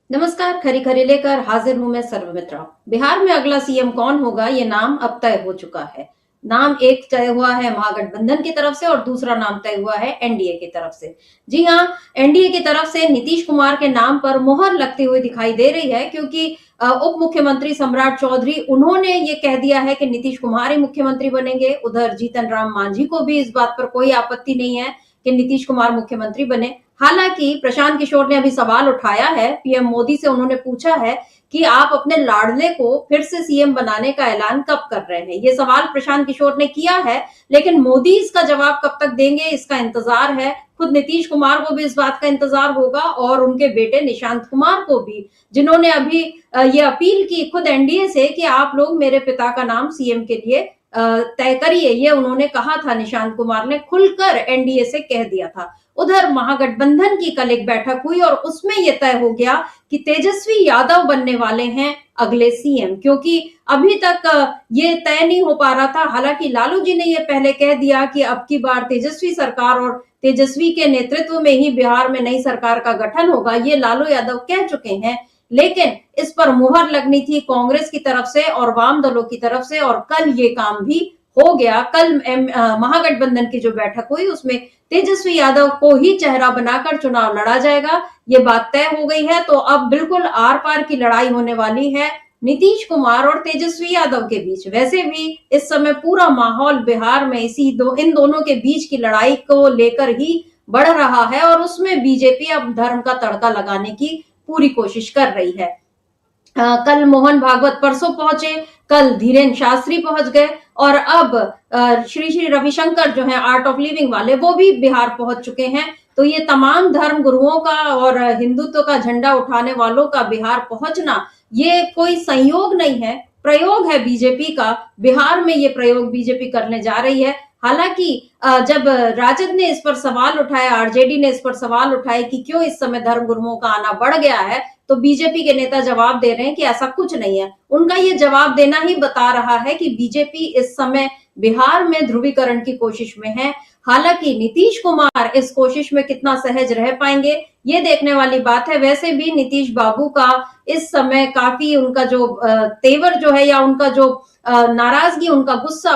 नमस्कार। खरी खरी लेकर हाजिर हूं मैं सर्वमित्रा। बिहार में अगला सीएम कौन होगा ये नाम अब तय हो चुका है। नाम एक तय हुआ है महागठबंधन की तरफ से और दूसरा नाम तय हुआ है एनडीए की तरफ से। जी हां, एनडीए की तरफ से नीतीश कुमार के नाम पर मुहर लगती हुई दिखाई दे रही है, क्योंकि उप मुख्यमंत्री सम्राट चौधरी उन्होंने ये कह दिया है कि नीतीश कुमार ही मुख्यमंत्री बनेंगे। उधर जीतन राम मांझी को भी इस बात पर कोई आपत्ति नहीं है कि नीतीश कुमार मुख्यमंत्री बने। हालांकि प्रशांत किशोर ने अभी सवाल उठाया है, पीएम मोदी से उन्होंने पूछा है कि आप अपने लाडले को फिर से सीएम बनाने का ऐलान कब कर रहे हैं। ये सवाल प्रशांत किशोर ने किया है, लेकिन मोदी इसका जवाब कब तक देंगे इसका इंतजार है। खुद नीतीश कुमार को भी इस बात का इंतजार होगा और उनके बेटे निशांत कुमार को भी, जिन्होंने अभी ये अपील की खुद एनडीए से कि आप लोग मेरे पिता का नाम सीएम के लिए तय करिए। ये उन्होंने कहा था, निशांत कुमार ने खुलकर एनडीए से कह दिया था। उधर महागठबंधन की कल एक बैठक हुई और उसमें यह तय हो गया कि तेजस्वी यादव बनने वाले हैं अगले सीएम, क्योंकि अभी तक ये तय नहीं हो पा रहा था। हालांकि लालू जी ने यह पहले कह दिया कि अब की बार तेजस्वी सरकार और तेजस्वी के नेतृत्व में ही बिहार में नई सरकार का गठन होगा, ये लालू यादव कह चुके हैं। लेकिन इस पर मुहर लगनी थी कांग्रेस की तरफ से और वाम दलों की तरफ से, और कल ये काम भी हो गया। कल महागठबंधन की जो बैठक हुई उसमें तेजस्वी यादव को ही चेहरा बनाकर चुनाव लड़ा जाएगा, ये बात तय हो गई है। तो अब बिल्कुल आर पार की लड़ाई होने वाली है नीतीश कुमार और तेजस्वी यादव के बीच। वैसे भी इस समय पूरा माहौल बिहार में इन दोनों के बीच की लड़ाई को लेकर ही बढ़ रहा है और उसमें बीजेपी अब धर्म का तड़का लगाने की पूरी कोशिश कर रही है। कल मोहन भागवत परसों पहुंचे, कल धीरेन्द्र शास्त्री पहुंच गए और अब श्री श्री रविशंकर जो है आर्ट ऑफ लिविंग वाले, वो भी बिहार पहुंच चुके हैं। तो ये तमाम धर्म गुरुओं का और हिंदुत्व का झंडा उठाने वालों का बिहार पहुंचना ये कोई संयोग नहीं है, प्रयोग है बीजेपी का। बिहार में ये प्रयोग बीजेपी करने जा रही है। हालांकि जब राजद ने इस पर सवाल उठाया, आरजेडी ने इस पर सवाल उठाए कि क्यों इस समय धर्म गुरुओं का आना बढ़ गया है, तो बीजेपी के नेता जवाब दे रहे हैं कि ऐसा कुछ नहीं है। उनका ये जवाब देना ही बता रहा है कि बीजेपी इस समय बिहार में ध्रुवीकरण की कोशिश में है। हालांकि नीतीश कुमार इस कोशिश में कितना सहज रह पाएंगे ये देखने वाली बात है। वैसे भी नीतीश बाबू का इस समय काफी उनका जो तेवर जो है या उनका जो नाराजगी, उनका गुस्सा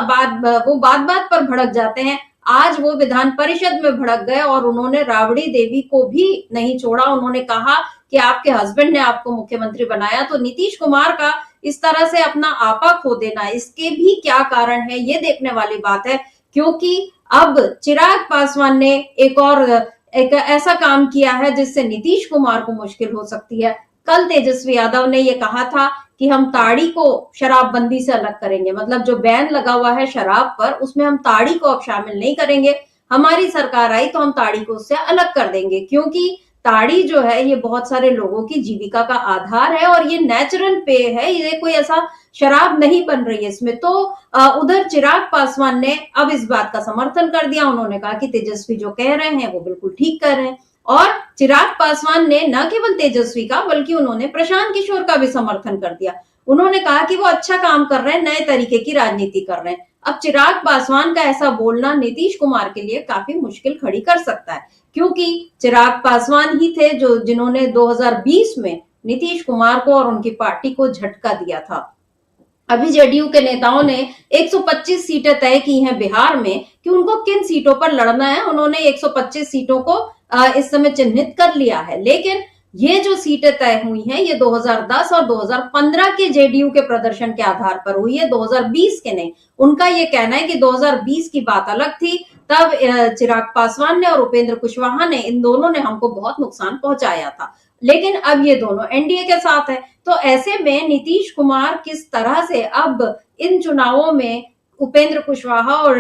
वो बात बात पर भड़क जाते हैं। आज वो विधान परिषद में भड़क गए और उन्होंने राबड़ी देवी को भी नहीं छोड़ा। उन्होंने कहा कि आपके हस्बैंड ने आपको मुख्यमंत्री बनाया। तो नीतीश कुमार का इस तरह से अपना आपा खो देना, इसके भी क्या कारण है ये देखने वाली बात है, क्योंकि अब चिराग पासवान ने एक ऐसा काम किया है जिससे नीतीश कुमार को मुश्किल हो सकती है। कल तेजस्वी यादव ने ये कहा था कि हम ताड़ी को शराबबंदी से अलग करेंगे, मतलब जो बैन लगा हुआ है शराब पर उसमें हम ताड़ी को अब शामिल नहीं करेंगे। हमारी सरकार आई तो हम ताड़ी को उससे अलग कर देंगे, क्योंकि ताड़ी जो है ये बहुत सारे लोगों की जीविका का आधार है और ये नेचुरल पेय है, ये कोई ऐसा शराब नहीं बन रही है इसमें। तो उधर चिराग पासवान ने अब इस बात का समर्थन कर दिया। उन्होंने कहा कि तेजस्वी जो कह रहे हैं वो बिल्कुल ठीक कर रहे हैं। और चिराग पासवान ने न केवल तेजस्वी का बल्कि उन्होंने प्रशांत किशोर का भी समर्थन कर दिया। उन्होंने कहा कि वो अच्छा काम कर रहे हैं, नए तरीके की राजनीति कर रहे हैं। अब चिराग पासवान का ऐसा बोलना नीतीश कुमार के लिए काफी मुश्किल खड़ी कर सकता है, क्योंकि चिराग पासवान ही थे जिन्होंने 2020 में नीतीश कुमार को और उनकी पार्टी को झटका दिया था। अभी जेडीयू के नेताओं ने 125 सीटें तय की हैं बिहार में कि उनको किन सीटों पर लड़ना है। उन्होंने 125 सीटों को इस समय चिन्हित कर लिया है, लेकिन ये जो सीटें तय हुई हैं ये 2010 और 2015 के जेडीयू के प्रदर्शन के आधार पर हुई है, 2020 के नहीं। उनका ये कहना है कि 2020 की बात अलग थी, तब चिराग पासवान ने और उपेंद्र कुशवाहा ने, इन दोनों ने हमको बहुत नुकसान पहुंचाया था, लेकिन अब ये दोनों एनडीए के साथ है। तो ऐसे में नीतीश कुमार किस तरह से अब इन चुनावों में उपेंद्र कुशवाहा और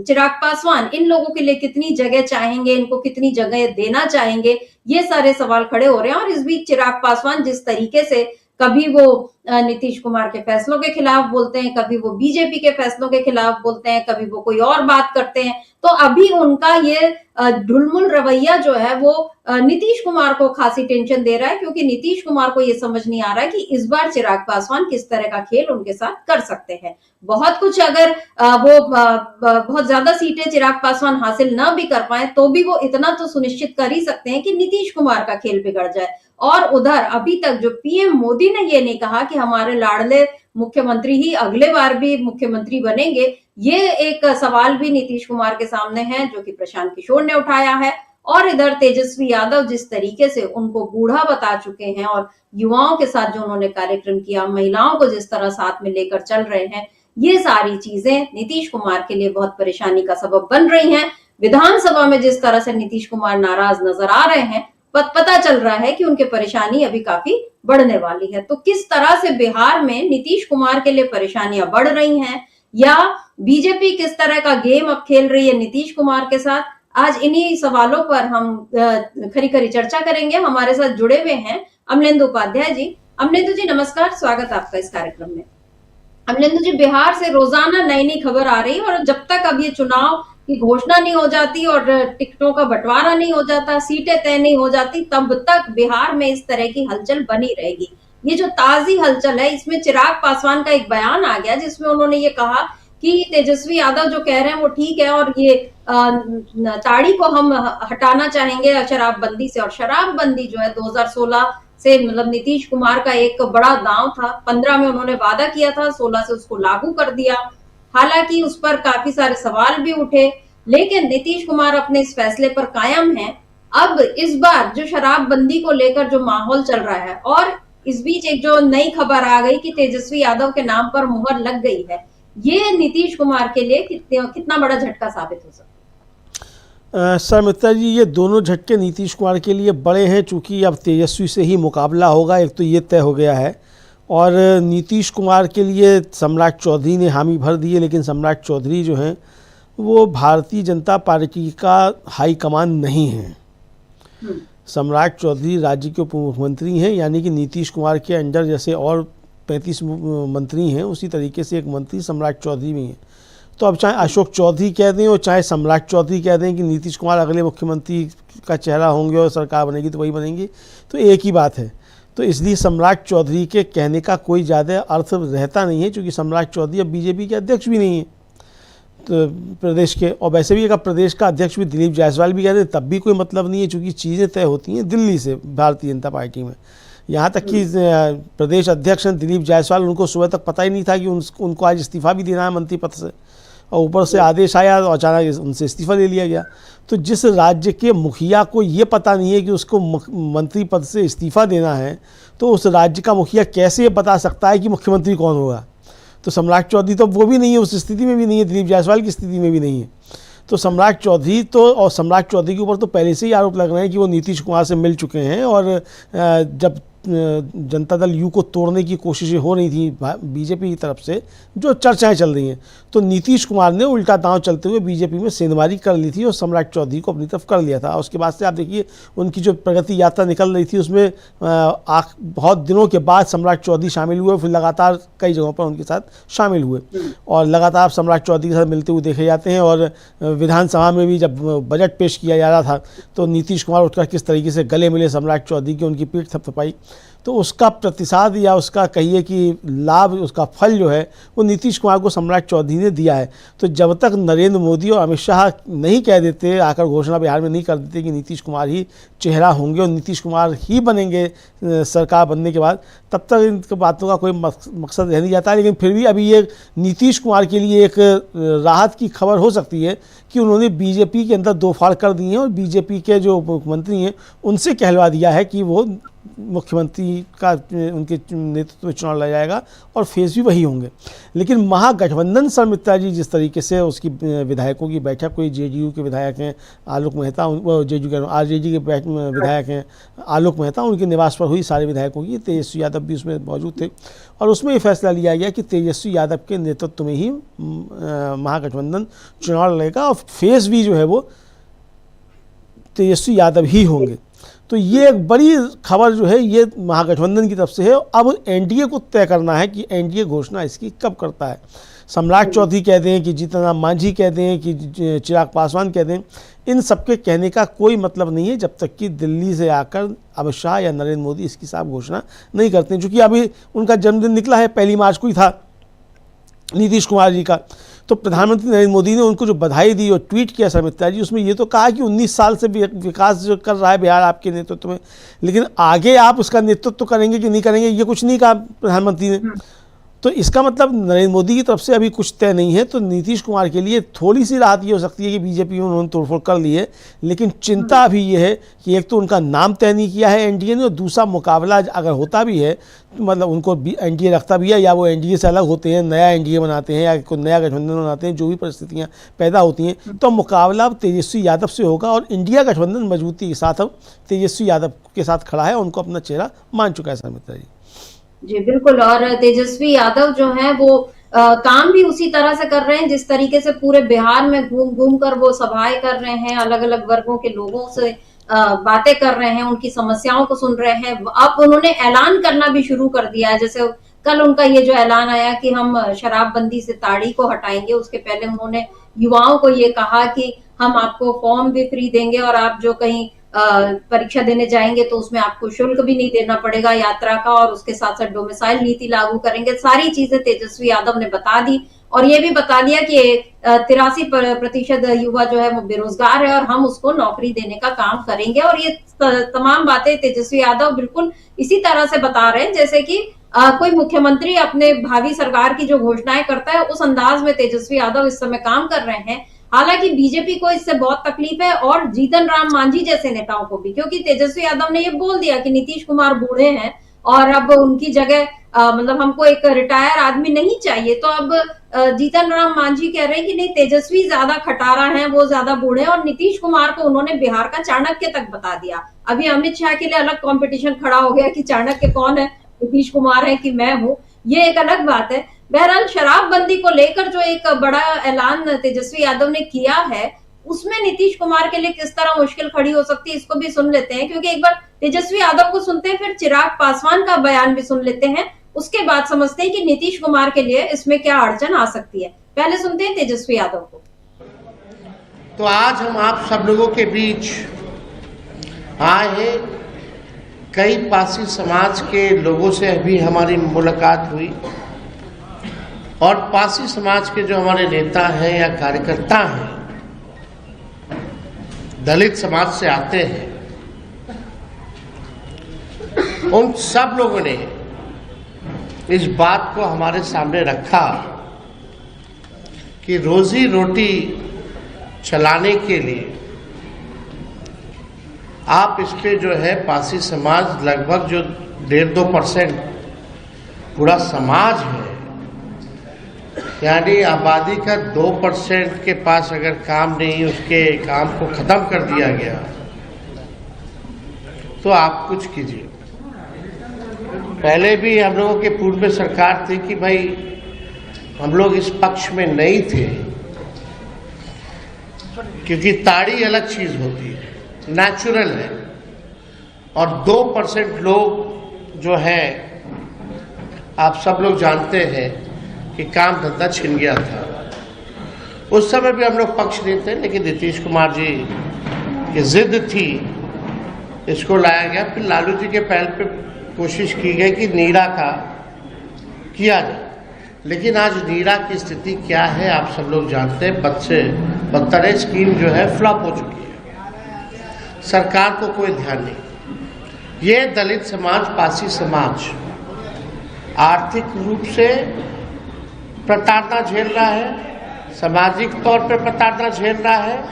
चिराग पासवान, इन लोगों के लिए कितनी जगह चाहेंगे, इनको कितनी जगह देना चाहेंगे, ये सारे सवाल खड़े हो रहे हैं। और इस बीच चिराग पासवान जिस तरीके से कभी वो नीतीश कुमार के फैसलों के खिलाफ बोलते हैं, कभी वो बीजेपी के फैसलों के खिलाफ बोलते हैं, कभी वो कोई और बात करते हैं, तो अभी उनका ये ढुलमुल रवैया जो है वो नीतीश कुमार को खासी टेंशन दे रहा है, क्योंकि नीतीश कुमार को ये समझ नहीं आ रहा है कि इस बार चिराग पासवान किस तरह का खेल उनके साथ कर सकते हैं। बहुत कुछ अगर वो बहुत ज्यादा सीटें चिराग पासवान हासिल न भी कर पाए तो भी वो इतना तो सुनिश्चित कर ही सकते हैं कि नीतीश कुमार का खेल बिगड़ जाए। और उधर अभी तक जो पीएम मोदी ने ये नहीं कहा कि हमारे लाडले मुख्यमंत्री ही अगले बार भी मुख्यमंत्री बनेंगे, ये एक सवाल भी नीतीश कुमार के सामने है, जो कि प्रशांत किशोर ने उठाया है। और इधर तेजस्वी यादव जिस तरीके से उनको बूढ़ा बता चुके हैं और युवाओं के साथ जो उन्होंने कार्यक्रम किया, महिलाओं को जिस तरह साथ में लेकर चल रहे हैं, ये सारी चीजें नीतीश कुमार के लिए बहुत परेशानी का सबब बन रही हैं। विधानसभा में जिस तरह से नीतीश कुमार नाराज नजर आ रहे हैं, पता चल रहा है कि उनकी परेशानी अभी काफी बढ़ने वाली है। तो किस तरह से बिहार में नीतीश कुमार के लिए परेशानियां बढ़ रही हैं, या बीजेपी किस तरह का गेम अब खेल रही है नीतीश कुमार के साथ, आज इन्हीं सवालों पर हम खरी खरी चर्चा करेंगे। हमारे साथ जुड़े हुए हैं अमलेंदु उपाध्याय जी। अमलेंदु जी नमस्कार, स्वागत आपका इस कार्यक्रम में। अमलेंदु जी, बिहार से रोजाना नई नई खबर आ रही है और जब तक अब ये चुनाव की घोषणा नहीं हो जाती और टिकटों का बंटवारा नहीं हो जाता, सीटें तय नहीं हो जाती, तब तक बिहार में इस तरह की हलचल बनी रहेगी। ये जो ताजी हलचल है, इसमें चिराग पासवान का एक बयान आ गया जिसमें उन्होंने ये कहा कि तेजस्वी यादव जो कह रहे हैं वो ठीक है और ये ताड़ी को हम हटाना चाहेंगे शराबबंदी से। और शराबबंदी जो है 2016 से मतलब नीतीश कुमार का एक बड़ा दांव था। 15 में उन्होंने वादा किया था, 16 से उसको लागू कर दिया। हालांकि उस पर काफी सारे सवाल भी उठे, लेकिन नीतीश कुमार अपने इस फैसले पर कायम हैं। अब इस बार जो शराबबंदी को लेकर जो माहौल चल रहा है, और इस बीच एक जो नई खबर आ गई कि तेजस्वी यादव के नाम पर मुहर लग गई है, ये नीतीश कुमार के लिए कितना बड़ा झटका साबित हो सकता है? सर मित्रा जी, ये दोनों झटके नीतीश कुमार के लिए बड़े हैं, चूँकि अब तेजस्वी से ही मुकाबला होगा, एक तो ये तय हो गया है। और नीतीश कुमार के लिए सम्राट चौधरी ने हामी भर दी है, लेकिन सम्राट चौधरी जो हैं वो भारतीय जनता पार्टी का हाई कमान नहीं है। सम्राट चौधरी राज्य के उप मुख्यमंत्री हैं, यानी कि नीतीश कुमार के अंडर जैसे और 35 मंत्री हैं, उसी तरीके से एक मंत्री सम्राट चौधरी भी हैं। तो अब चाहे अशोक चौधरी कह दें और चाहे सम्राट चौधरी कह दें कि नीतीश कुमार अगले मुख्यमंत्री का चेहरा होंगे और सरकार बनेगी तो वही बनेंगी, तो एक ही बात है। तो इसलिए सम्राट चौधरी के कहने का कोई ज़्यादा अर्थ रहता नहीं है, क्योंकि सम्राट चौधरी अब बीजेपी के अध्यक्ष भी नहीं है तो प्रदेश के। और वैसे भी अगर प्रदेश का अध्यक्ष भी दिलीप जायसवाल भी कहते हैं तब भी कोई मतलब नहीं है, क्योंकि चीज़ें तय होती हैं दिल्ली से भारतीय जनता पार्टी में। यहाँ तक कि प्रदेश अध्यक्ष हैं दिलीप जायसवाल, उनको सुबह तक पता ही नहीं था कि उनको आज इस्तीफा भी देना है मंत्री पद से, और ऊपर से आदेश आया और अचानक उनसे इस्तीफा ले लिया गया। तो जिस राज्य के मुखिया को ये पता नहीं है कि उसको मंत्री पद से इस्तीफा देना है, तो उस राज्य का मुखिया कैसे बता सकता है कि मुख्यमंत्री कौन होगा? तो सम्राट चौधरी तो वो भी नहीं है, उस स्थिति में भी नहीं है, दिलीप जायसवाल की स्थिति में भी नहीं है। तो सम्राट चौधरी और सम्राट चौधरी के ऊपर तो पहले से ही आरोप लग रहे हैं कि वो नीतीश कुमार से मिल चुके हैं। और जब जनता दल यू को तोड़ने की कोशिशें हो रही थी बीजेपी की तरफ से, जो चर्चाएं चल रही हैं, तो नीतीश कुमार ने उल्टा दांव चलते हुए बीजेपी में सेंधमारी कर ली थी और सम्राट चौधरी को अपनी तरफ कर लिया था। उसके बाद से आप देखिए उनकी जो प्रगति यात्रा निकल रही थी उसमें बहुत दिनों के बाद सम्राट चौधरी शामिल हुए, फिर लगातार कई जगहों पर उनके साथ शामिल हुए और लगातार सम्राट चौधरी के साथ मिलते हुए देखे जाते हैं। और विधानसभा में भी जब बजट पेश किया जा रहा था तो नीतीश कुमार उठकर किस तरीके से गले मिले सम्राट चौधरी की, उनकी पीठ थपथपाई, तो उसका प्रतिसाद या उसका कहिए कि लाभ, उसका फल जो है वो नीतीश कुमार को सम्राट चौधरी ने दिया है। तो जब तक नरेंद्र मोदी और अमित शाह नहीं कह देते, आकर घोषणा बिहार में नहीं कर देते कि नीतीश कुमार ही चेहरा होंगे और नीतीश कुमार ही बनेंगे सरकार बनने के बाद, तब तक इन बातों का कोई मकसद रह नहीं जाता। लेकिन फिर भी अभी ये नीतीश कुमार के लिए एक राहत की खबर हो सकती है कि उन्होंने बीजेपी के अंदर दो फाड़ कर दिए हैं और बीजेपी के जो मुख्यमंत्री हैं उनसे कहलवा दिया है कि वो मुख्यमंत्री का उनके नेतृत्व में चुनाव लड़ा जाएगा और फेस भी वही होंगे। लेकिन महागठबंधन सर मित्रा जी, जिस तरीके से उसकी विधायकों की बैठक हुई, जेडीयू के विधायक हैं आलोक मेहता, जेडीयू के आरजेडी के विधायक हैं आलोक मेहता, उनके निवास पर हुई सारे विधायकों की, तेजस्वी यादव भी उसमें मौजूद थे और उसमें ये फैसला लिया गया कि तेजस्वी यादव के नेतृत्व में ही महागठबंधन चुनाव लड़ेगा और फेस भी जो है वो तेजस्वी यादव ही होंगे। तो ये एक बड़ी खबर जो है ये महागठबंधन की तरफ से है। अब एनडीए को तय करना है कि एनडीए घोषणा इसकी कब करता है। सम्राट चौधरी कह दें कि जीतन राम मांझी कह दें कि चिराग पासवान कह दें, इन सबके कहने का कोई मतलब नहीं है जब तक कि दिल्ली से आकर अमित शाह या नरेंद्र मोदी इसकी साफ घोषणा नहीं करते हैं। चूँकि अभी उनका जन्मदिन निकला है, 1 मार्च को ही था, नीतीश कुमार जी का, तो प्रधानमंत्री नरेंद्र मोदी ने उनको जो बधाई दी और ट्वीट किया शर्मिष्ठा जी, उसमें ये तो कहा कि 19 साल से विकास जो कर रहा है बिहार आपके नेतृत्व में, लेकिन आगे आप उसका नेतृत्व करेंगे कि नहीं करेंगे ये कुछ नहीं कहा प्रधानमंत्री ने। तो इसका मतलब नरेंद्र मोदी की तरफ से अभी कुछ तय नहीं है। तो नीतीश कुमार के लिए थोड़ी सी राहत ये हो सकती है कि बीजेपी में उन्होंने तोड़फोड़ कर ली है, लेकिन चिंता अभी ये है कि एक तो उनका नाम तय नहीं किया है एनडीए ने, और दूसरा मुकाबला अगर होता भी है तो मतलब उनको एनडीए रखता भी है या वो एनडीए से अलग होते हैं, नया एनडीए बनाते हैं या कोई नया गठबंधन बनाते हैं, जो भी परिस्थितियाँ पैदा होती हैं, तो मुकाबला तेजस्वी यादव से होगा। और इंडिया गठबंधन मजबूती के साथ अब तेजस्वी यादव के साथ खड़ा है, उनको अपना चेहरा मान चुका है शर्मिष्ठा जी। जी बिल्कुल। और तेजस्वी यादव जो हैं वो काम भी उसी तरह से कर रहे हैं जिस तरीके से पूरे बिहार में घूम घूम कर वो सभाएं कर रहे हैं, अलग अलग वर्गों के लोगों से बातें कर रहे हैं, उनकी समस्याओं को सुन रहे हैं। अब उन्होंने ऐलान करना भी शुरू कर दिया है, जैसे कल उनका ये जो ऐलान आया कि हम शराबबंदी से ताड़ी को हटाएंगे, उसके पहले उन्होंने युवाओं को ये कहा कि हम आपको फॉर्म भी फ्री देंगे और आप जो कहीं परीक्षा देने जाएंगे तो उसमें आपको शुल्क भी नहीं देना पड़ेगा यात्रा का, और उसके साथ साथ डोमिसाइल नीति लागू करेंगे। सारी चीजें तेजस्वी यादव ने बता दी और ये भी बता दिया कि 83% युवा जो है वो बेरोजगार है और हम उसको नौकरी देने का काम करेंगे। और ये तमाम बातें तेजस्वी यादव बिल्कुल इसी तरह से बता रहे हैं जैसे कि कोई मुख्यमंत्री अपने भावी सरकार की जो घोषणाएं करता है उस अंदाज में तेजस्वी यादव इस समय काम कर रहे हैं। हालांकि बीजेपी को इससे बहुत तकलीफ है और जीतन राम मांझी जैसे नेताओं को भी, क्योंकि तेजस्वी यादव ने ये बोल दिया कि नीतीश कुमार बूढ़े हैं और अब उनकी जगह मतलब हमको एक रिटायर आदमी नहीं चाहिए। तो अब जीतन राम मांझी कह रहे हैं कि नहीं, तेजस्वी ज्यादा खटारा हैं, वो ज्यादा बूढ़े हैं, और नीतीश कुमार को उन्होंने बिहार का चाणक्य तक बता दिया। अभी अमित शाह के लिए अलग कंपटीशन खड़ा हो गया कि चाणक्य कौन है, नीतीश कुमार है कि मैं हूं, ये एक अलग बात है। बहरहाल शराबबंदी को लेकर जो एक बड़ा ऐलान तेजस्वी यादव ने किया है उसमें नीतीश कुमार के लिए किस तरह मुश्किल खड़ी हो सकती है इसको भी सुन लेते हैं, क्योंकि एक बार तेजस्वी यादव को सुनते हैं फिर चिराग पासवान का बयान भी सुन लेते हैं, उसके बाद समझते हैं कि नीतीश कुमार के लिए इसमें क्या अड़चन आ सकती है। पहले सुनते हैं तेजस्वी यादव को। तो आज हम आप सब लोगों के बीच आए हैं, कई पासी समाज के लोगों से भी हमारी मुलाकात हुई और पासी समाज के जो हमारे नेता हैं या कार्यकर्ता हैं, दलित समाज से आते हैं, उन सब लोगों ने इस बात को हमारे सामने रखा कि रोजी रोटी चलाने के लिए आप इस पे जो है पासी समाज लगभग जो 1.5-2% पूरा समाज है, यानी आबादी का 2% के पास अगर काम नहीं, उसके काम को खत्म कर दिया गया तो आप कुछ कीजिए। पहले भी हम लोगों के पूर्व में सरकार थी कि भाई हम लोग इस पक्ष में नहीं थे, क्योंकि ताड़ी अलग चीज होती है, नेचुरल है, और 2% लोग जो है आप सब लोग जानते हैं कि काम धंधा छिन गया था। उस समय भी हम लोग पक्ष नहीं थे, लेकिन नीतीश कुमार जी की जिद थी, इसको लाया गया। फिर लालू जी के पहल पे कोशिश की गई कि नीरा का किया जाए, लेकिन आज नीरा की स्थिति क्या है आप सब लोग जानते हैं। बदतर स्कीम जो है फ्लॉप हो चुकी है, सरकार को कोई ध्यान नहीं। ये दलित समाज, पासी समाज आर्थिक रूप से प्रताड़ना झेल रहा है, सामाजिक तौर पर प्रताड़ना झेल रहा है,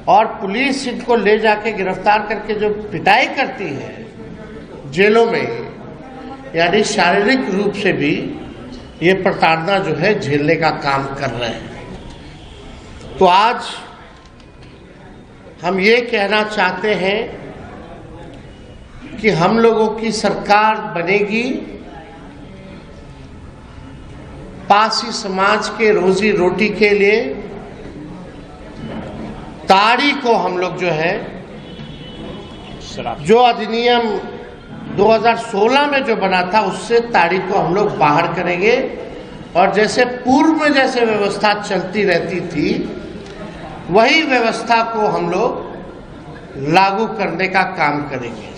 और पुलिस इनको ले जाके गिरफ्तार करके जो पिटाई करती है जेलों में, यानी शारीरिक रूप से भी ये प्रताड़ना जो है झेलने का काम कर रहे हैं। तो आज हम ये कहना चाहते हैं कि हम लोगों की सरकार बनेगी, पासी समाज के रोजी रोटी के लिए ताड़ी को हम लोग जो है, जो अधिनियम 2016 में जो बना था उससे ताड़ी को हम लोग बाहर करेंगे, और जैसे पूर्व में जैसे व्यवस्था चलती रहती थी वही व्यवस्था को हम लोग लागू करने का काम करेंगे।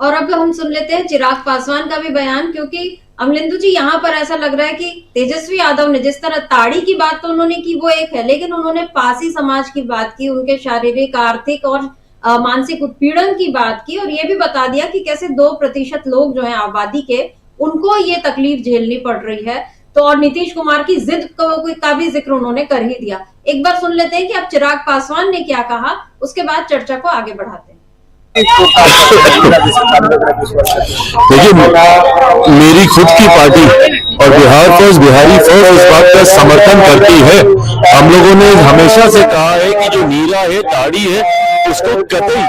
और अब हम सुन लेते हैं चिराग पासवान का भी बयान, क्योंकि अमलेंदु जी यहाँ पर ऐसा लग रहा है कि तेजस्वी यादव ने जिस तरह ताड़ी की बात तो उन्होंने की वो एक है, लेकिन उन्होंने पासी समाज की बात की, उनके शारीरिक, आर्थिक और मानसिक उत्पीड़न की बात की, और ये भी बता दिया कि कैसे 2% लोग जो है आबादी के, उनको ये तकलीफ झेलनी पड़ रही है। तो और नीतीश कुमार की जिद का भी जिक्र उन्होंने कर ही दिया। एक बार सुन लेते हैं कि अब चिराग पासवान ने क्या कहा, उसके बाद चर्चा को आगे बढ़ाते हैं। देखिए, मेरी खुद की पार्टी और बिहारी फर्स्ट इस बात का समर्थन करती है। हम लोगों ने हमेशा से कहा है कि जो नीरा है, ताड़ी है, उसको कतई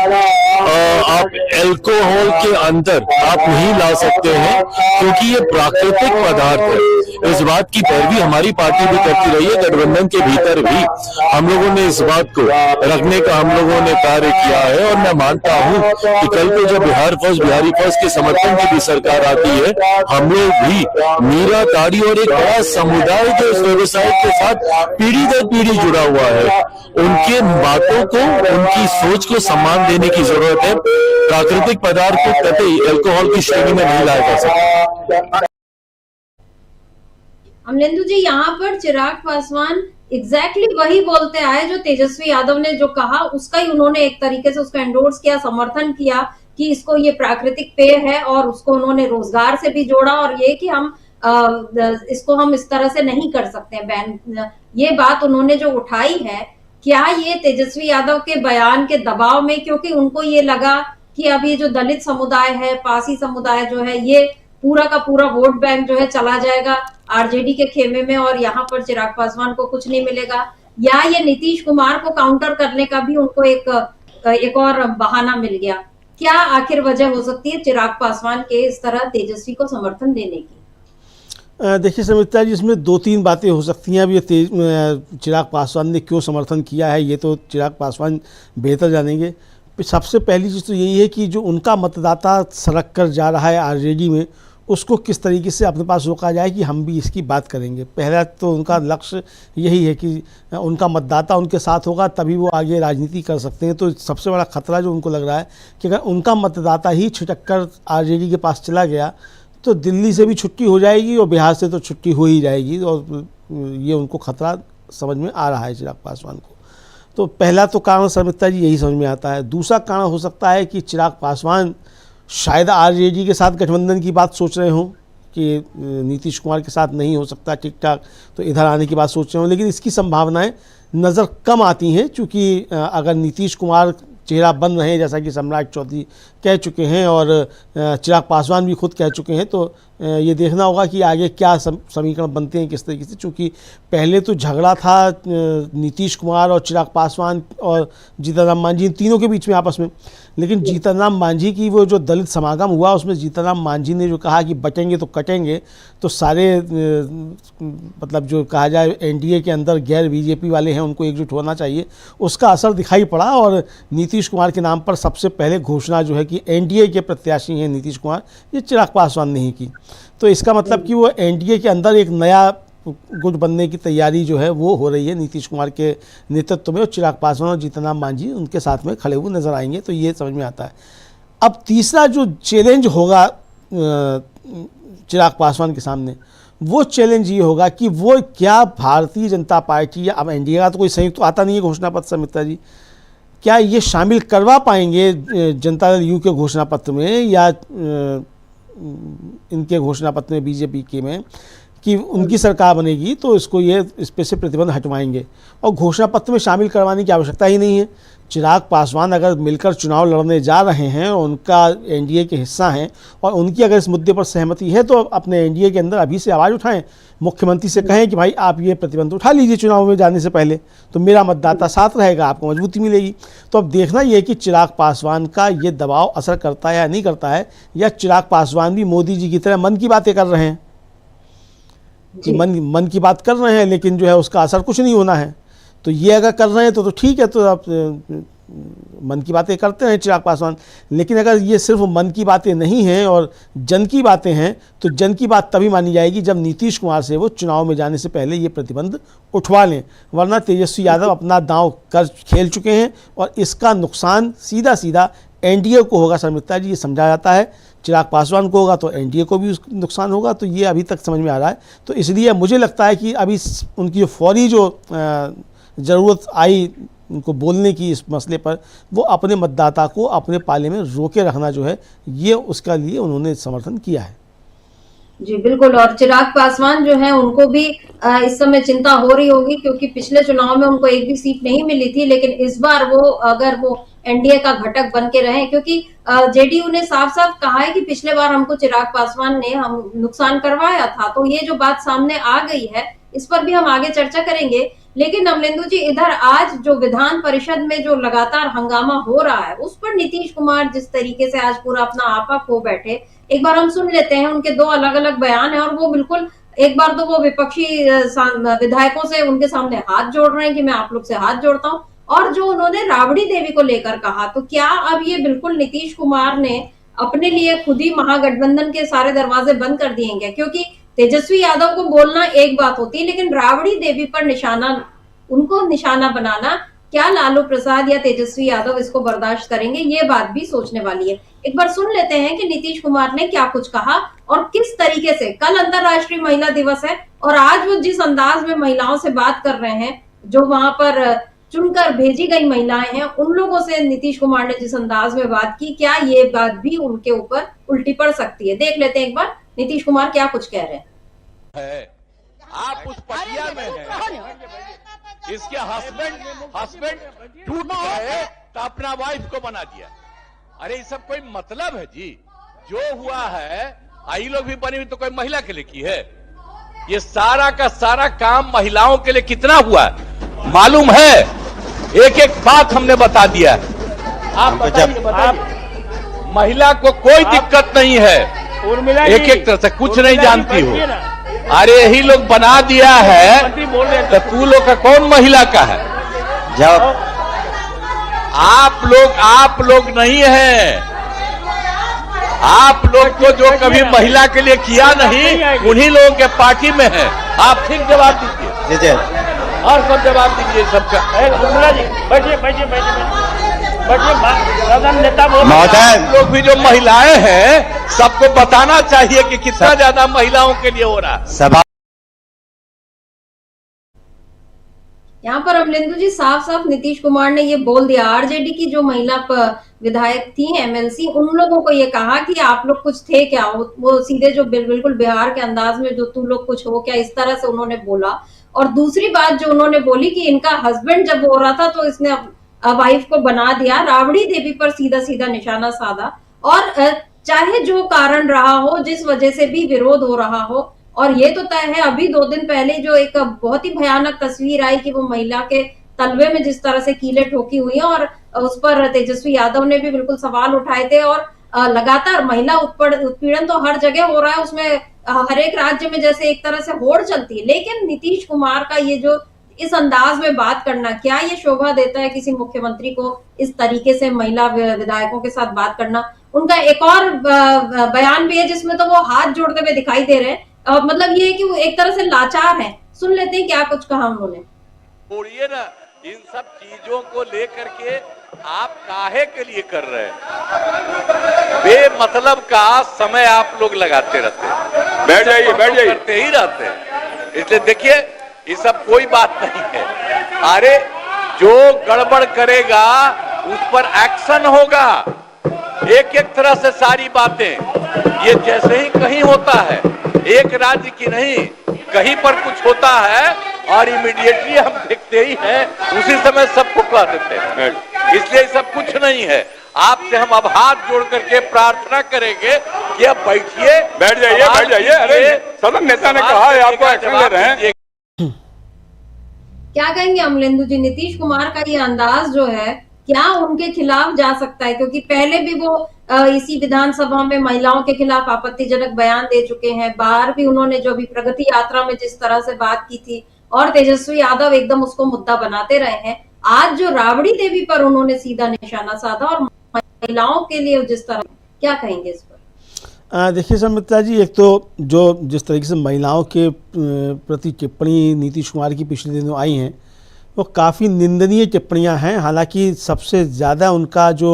आप अल्कोहल के अंदर आप नहीं ला सकते हैं, क्योंकि ये प्राकृतिक पदार्थ है। इस बात की पैरवी हमारी पार्टी भी करती रही है, गठबंधन के भीतर भी हम लोगों ने इस बात को रखने का हम लोगों ने कार्य किया है। और मैं मानता हूं कि कल को जब बिहारी फर्स्ट के समर्थन की भी सरकार आती है, हम लोग भी नीरा, ताड़ी और एक बड़ा समुदाय जो इस व्यवसाय के साथ पीढ़ी दर पीढ़ी जुड़ा हुआ है, उनके बातों को, उनकी सोच को सम्मान देने की जरूरत है। प्राकृतिक पदार्थ को कतई अल्कोहल की श्रेणी में नहीं लाया जा सकता। अमलेंदु जी, यहाँ पर चिराग पासवान एग्जैक्टली वही बोलते आए जो तेजस्वी यादव ने जो कहा, उसका ही उन्होंने एक तरीके से उसको एंडोर्स किया, समर्थन किया कि इसको ये प्राकृतिक पेय है, और उसको उन्होंने रोजगार से भी जोड़ा, और ये कि हम इसको हम इस तरह से नहीं कर सकते बैन। ये बात उन्होंने जो उठाई है, क्या ये तेजस्वी यादव के बयान के दबाव में, क्योंकि उनको ये लगा कि अब ये जो दलित समुदाय है, पासी समुदाय जो है, ये पूरा का पूरा वोट बैंक जो है चला जाएगा आरजेडी के खेमे में, और यहाँ पर चिराग पासवान को कुछ नहीं मिलेगा, या ये नीतीश कुमार को काउंटर करने का भी उनको एक और बहाना मिल गया? क्या आखिर वजह हो सकती है चिराग पासवान के इस तरह तेजस्वी को समर्थन देने की? देखिए समिता जी, इसमें 2-3 बातें हो सकती हैं। अब ये चिराग पासवान ने क्यों समर्थन किया है, ये तो चिराग पासवान बेहतर जानेंगे। सबसे पहली चीज़ तो यही है कि जो उनका मतदाता सड़क कर जा रहा है आरजेडी में, उसको किस तरीके से अपने पास रोका जाए कि हम भी इसकी बात करेंगे। पहला तो उनका लक्ष्य यही है कि उनका मतदाता उनके साथ होगा, तभी वो आगे राजनीति कर सकते हैं। तो सबसे बड़ा खतरा जो उनको लग रहा है कि अगर उनका मतदाता ही छिटक कर आरजेडी के पास चला गया, तो दिल्ली से भी छुट्टी हो जाएगी और बिहार से तो छुट्टी हो ही जाएगी, और ये उनको खतरा समझ में आ रहा है चिराग पासवान को। तो पहला तो कारण समिता जी यही समझ में आता है। दूसरा कारण हो सकता है कि चिराग पासवान शायद आरजेडी के साथ गठबंधन की बात सोच रहे हों कि नीतीश कुमार के साथ नहीं हो सकता ठीक ठाक, तो इधर आने की बात सोच रहे हों, लेकिन इसकी संभावनाएं नज़र कम आती हैं, क्योंकि अगर नीतीश कुमार चेहरा बन रहे हैं, जैसा कि सम्राट चौधरी कह चुके हैं और चिराग पासवान भी खुद कह चुके हैं, तो ये देखना होगा कि आगे क्या समीकरण बनते हैं किस तरीके से। चूँकि पहले तो झगड़ा था नीतीश कुमार और चिराग पासवान और जीतन राम मांझी, इन तीनों के बीच में आपस में, लेकिन जीतन राम मांझी की वो जो दलित समागम हुआ, उसमें जीतन राम मांझी ने जो कहा कि बटेंगे तो कटेंगे, तो सारे मतलब जो कहा जाए एनडीए के अंदर गैर बीजेपी वाले हैं, उनको एकजुट होना चाहिए, उसका असर दिखाई पड़ा। और नीतीश कुमार के नाम पर सबसे पहले घोषणा जो है कि एनडीए के प्रत्याशी हैं नीतीश कुमार, ये चिराग पासवान ने ही की। तो इसका मतलब कि वो एनडीए के अंदर एक नया गुट बनने की तैयारी जो है वो हो रही है नीतीश कुमार के नेतृत्व में, और चिराग पासवान और जीतन राम मांझी उनके साथ में खड़े हुए नजर आएंगे। तो ये समझ में आता है। अब तीसरा जो चैलेंज होगा चिराग पासवान के सामने, वो चैलेंज ये होगा कि वो क्या भारतीय जनता पार्टी, या अब एनडीए का तो कोई संयुक्त तो आता नहीं है घोषणा पत्र समिता जी, क्या ये शामिल करवा पाएंगे जनता दल यू के घोषणा पत्र में, या इनके घोषणा पत्र में बीजेपी के में कि उनकी सरकार बनेगी तो इसको इस पे से प्रतिबंध हटवाएंगे, और घोषणा पत्र में शामिल करवाने की आवश्यकता ही नहीं है। चिराग पासवान अगर मिलकर चुनाव लड़ने जा रहे हैं, उनका एनडीए के हिस्सा हैं, और उनकी अगर इस मुद्दे पर सहमति है, तो अपने एनडीए के अंदर अभी से आवाज़ उठाएं, मुख्यमंत्री से कहें कि भाई आप ये प्रतिबंध उठा लीजिए चुनाव में जाने से पहले, तो मेरा मतदाता साथ रहेगा, आपको मजबूती मिलेगी। तो अब देखना ये कि चिराग पासवान का ये दबाव असर करता है या नहीं करता है, या चिराग पासवान भी मोदी जी की तरह मन की बातें कर रहे हैं कि मन की बात कर रहे हैं, लेकिन जो है उसका असर कुछ नहीं होना है। तो ये अगर कर रहे हैं तो ठीक है, तो आप मन की बातें करते हैं चिराग पासवान, लेकिन अगर ये सिर्फ मन की बातें नहीं हैं और जन की बातें हैं, तो जन की बात तभी मानी जाएगी जब नीतीश कुमार से वो चुनाव में जाने से पहले ये प्रतिबंध उठवा लें, वरना तेजस्वी यादव अपना दांव कर खेल चुके हैं, और इसका नुकसान सीधा सीधा एनडीए को होगा शर्मिष्ठा जी, ये समझा जाता है। चिराग पासवान को होगा तो एनडीए को भी नुकसान होगा, तो ये अभी तक समझ में आ रहा है। तो इसलिए मुझे लगता है कि अभी उनकी जो फौरी जो ज़रूरत आई उनको बोलने की इस मसले पर, वो अपने मतदाता को अपने पाले में रोके रखना जो है, ये उसका लिए उन्होंने समर्थन किया है। जी बिल्कुल। और चिराग पासवान जो है उनको भी इस समय चिंता हो रही होगी, क्योंकि पिछले चुनाव में उनको एक भी सीट नहीं मिली थी, लेकिन इस बार वो अगर वो एनडीए का घटक बन के रहे, क्योंकि जेडीयू ने साफ साफ कहा है कि पिछले बार हमको चिराग पासवान ने हम नुकसान करवाया था, तो ये जो बात सामने आ गई है इस पर भी हम आगे चर्चा करेंगे। लेकिन अमलेंदु जी, इधर आज जो विधान परिषद में जो लगातार हंगामा हो रहा है उस पर नीतीश कुमार जिस तरीके से आज पूरा अपना आपा खो बैठे, एक बार हम सुन लेते हैं। उनके दो अलग अलग बयान है और वो बिल्कुल, एक बार तो वो विपक्षी विधायकों से उनके सामने हाथ जोड़ रहे हैं कि मैं आप लोग से हाथ जोड़ता हूं, और जो उन्होंने राबड़ी देवी को लेकर कहा, तो क्या अब ये बिल्कुल नीतीश कुमार ने अपने लिए खुद ही महागठबंधन के सारे दरवाजे बंद कर दिए हैं? क्योंकि तेजस्वी यादव को बोलना एक बात होती है, लेकिन राबड़ी देवी पर उनको निशाना बनाना, क्या लालू प्रसाद या तेजस्वी यादव इसको बर्दाश्त करेंगे? ये बात भी सोचने वाली है। एक बार सुन लेते हैं कि नीतीश कुमार ने क्या कुछ कहा और किस तरीके से, कल अंतर्राष्ट्रीय महिला दिवस है और आज वो जिस अंदाज में महिलाओं से बात कर रहे हैं, जो वहां पर चुनकर भेजी गई महिलाएं हैं, उन लोगों से नीतीश कुमार ने जिस अंदाज में बात की, क्या ये बात भी उनके ऊपर उल्टी पड़ सकती है? देख लेते हैं एक बार नीतीश कुमार क्या कुछ कह रहे हैं। आप उस पटिया में हैं, इसके हस्बैंड टूट गए तो अपना वाइफ को बना दिया। अरे ये सब कोई मतलब है जी? जो हुआ है, आई लोग भी बनी हुई तो कोई महिला के लिए की है? ये सारा का सारा काम महिलाओं के लिए कितना हुआ है मालूम है? एक एक बात हमने बता दिया। आप महिला को कोई दिक्कत नहीं है, एक एक तरह से कुछ नहीं जानती हो। अरे यही लोग बना दिया है, तो तू लोग का कौन महिला का है? जाओ, आप लोग नहीं है। आप लोग को जो कभी महिला के लिए किया नहीं, उन्हीं लोगों के पार्टी में है। आप ठीक जवाब दीजिए और सब जवाब दीजिए सबका। महोदय, लोग भी जो महिलाएं हैं सबको बताना चाहिए कि कितना ज्यादा महिलाओं के लिए हो रहा है। यहाँ पर अमलेंदु जी साफ साफ नीतीश कुमार ने ये बोल दिया, आरजेडी की जो महिला विधायक थी एमएलसी, उन लोगों को ये कहा कि आप लोग कुछ थे क्या? वो सीधे जो बिल्कुल बिहार के अंदाज में, जो तुम लोग कुछ हो क्या, इस तरह से उन्होंने बोला। और दूसरी बात जो उन्होंने बोली कि इनका हस्बैंड जब हो रहा था तो इसने वाइफ को बना दिया, राबड़ी देवी पर सीधा सीधा निशाना साधा। और चाहे जो कारण रहा हो, जिस वजह से भी विरोध हो रहा हो, और ये तो तय है, अभी 2 दिन पहले जो एक बहुत ही भयानक तस्वीर आई कि वो महिला के तलवे में जिस तरह से कीलें ठोकी हुई हैं, और उस पर तेजस्वी यादव ने भी बिल्कुल सवाल उठाए थे। और लगातार महिला उत्पीड़न तो हर जगह हो रहा है, उसमें हर एक राज्य में जैसे एक तरह से होड़ चलती है। लेकिन नीतीश कुमार का ये जो इस अंदाज में बात करना, क्या ये शोभा देता है किसी मुख्यमंत्री को इस तरीके से महिला विधायकों के साथ बात करना? उनका एक और बयान भी है जिसमें तो वो हाथ जोड़ते हुए दिखाई दे रहे हैं। मतलब ये है कि वो एक तरह से लाचार हैं। सुन लेते हैं क्या कुछ कहा उन्होंने। छोड़िए ना इन सब चीजों को लेकर के, आप काहे के लिए कर रहे हैं? बेमतलब का समय आप लोग लगाते रहते हैं, बैठ जाइए करते ही रहते हैं। इसलिए देखिए, ये सब कोई बात नहीं है। अरे जो गड़बड़ करेगा उस पर एक्शन होगा। एक एक तरह से सारी बातें, ये जैसे ही कहीं होता है, एक राज्य की नहीं, कहीं पर कुछ होता है और इमीडिएटली हम देखते ही हैं, उसी समय सबको कह देते हैं। इसलिए सब कुछ नहीं है। आपसे हम अब हाथ जोड़ करके प्रार्थना करेंगे कि अब बैठ जाइए। अरे सब नेता ने कहा है आपको एक्शन ले रहे हैं। क्या कहेंगे अमलेंदु जी, नीतीश कुमार का ये अंदाज जो है, क्या उनके खिलाफ जा सकता है? क्योंकि पहले भी वो इसी विधानसभा में महिलाओं के खिलाफ आपत्तिजनक बयान दे चुके हैं। बाहर भी उन्होंने जो अभी प्रगति यात्रा में जिस तरह से बात की थी, और तेजस्वी यादव एकदम उसको मुद्दा बनाते रहे हैं। आज जो राबड़ी देवी पर उन्होंने सीधा निशाना साधा और महिलाओं के लिए जिस तरह, क्या कहेंगे इस पर? देखिए शर्मिष्ठा जी, एक तो जो जिस तरीके से महिलाओं के प्रति टिप्पणी नीतीश कुमार की पिछले दिनों आई हैं, वो काफ़ी निंदनीय टिप्पणियां हैं। हालांकि सबसे ज़्यादा उनका जो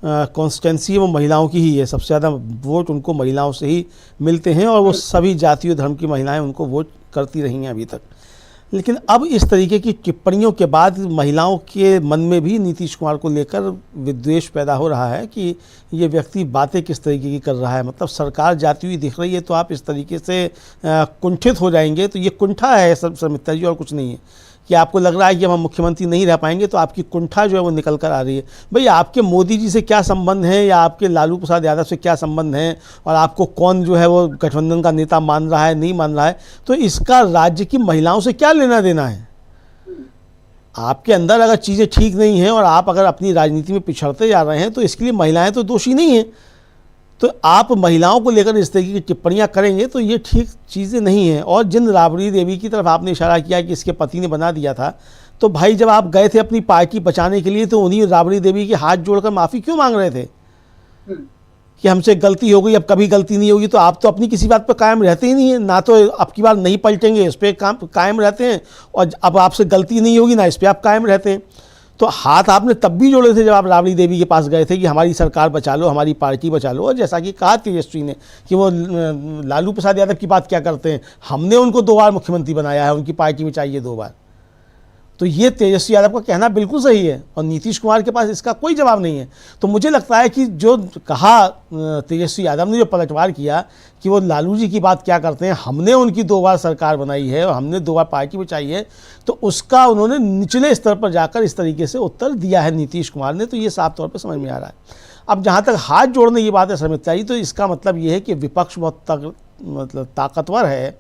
कॉन्स्टेंसी है वो महिलाओं की ही है, सबसे ज़्यादा वोट उनको महिलाओं से ही मिलते हैं और वो सभी जाति और धर्म की महिलाएं उनको वोट करती रही हैं अभी तक। लेकिन अब इस तरीके की टिप्पणियों के बाद महिलाओं के मन में भी नीतीश कुमार को लेकर विद्वेष पैदा हो रहा है कि ये व्यक्ति बातें किस तरीके की कर रहा है। मतलब सरकार जाती हुई दिख रही है तो आप इस तरीके से कुंठित हो जाएंगे, तो ये कुंठा है सब मित्रा जी, और कुछ नहीं है। कि आपको लग रहा है कि हम मुख्यमंत्री नहीं रह पाएंगे तो आपकी कुंठा जो है वो निकल कर आ रही है। भाई आपके मोदी जी से क्या संबंध है या आपके लालू प्रसाद यादव से क्या संबंध है, और आपको कौन जो है वो गठबंधन का नेता मान रहा है नहीं मान रहा है, तो इसका राज्य की महिलाओं से क्या लेना देना है। आपके अंदर अगर चीज़ें ठीक नहीं हैं और आप अगर अपनी राजनीति में पिछड़ते जा रहे हैं तो इसके लिए महिलाएं तो दोषी नहीं हैं। तो आप महिलाओं को लेकर इस तरीके की टिप्पणियां करेंगे तो ये ठीक चीज़ें नहीं हैं। और जिन राबड़ी देवी की तरफ आपने इशारा किया कि इसके पति ने बना दिया था, तो भाई जब आप गए थे अपनी पार्टी बचाने के लिए तो उन्हीं राबड़ी देवी के हाथ जोड़कर माफ़ी क्यों मांग रहे थे कि हमसे गलती हो गई, अब कभी गलती नहीं होगी। तो आप तो अपनी किसी बात पर कायम रहते ही नहीं है, ना तो अब की बार नहीं पलटेंगे इस पर कायम रहते हैं, और अब आपसे गलती नहीं होगी ना इस पर आप कायम रहते हैं। तो हाथ आपने तब भी जोड़े थे जब आप राबड़ी देवी के पास गए थे कि हमारी सरकार बचा लो, हमारी पार्टी बचा लो। और जैसा कि कहा तेजस्वी ने कि वो लालू प्रसाद यादव की बात क्या करते हैं, हमने उनको 2 बार मुख्यमंत्री बनाया है, उनकी पार्टी में चाहिए 2 बार। तो ये तेजस्वी यादव का कहना बिल्कुल सही है और नीतीश कुमार के पास इसका कोई जवाब नहीं है। तो मुझे लगता है कि जो कहा तेजस्वी यादव ने, जो पलटवार किया कि वो लालू जी की बात क्या करते हैं, हमने उनकी 2 बार सरकार बनाई है और हमने 2 बार पार्टी बचाई है, तो उसका उन्होंने निचले स्तर पर जाकर इस तरीके से उत्तर दिया है नीतीश कुमार ने। तो ये साफ तौर पर समझ में आ रहा है। अब जहाँ तक हाथ जोड़ने की बात है समिता जी, तो इसका मतलब ये है कि विपक्ष बहुत ताकतवर है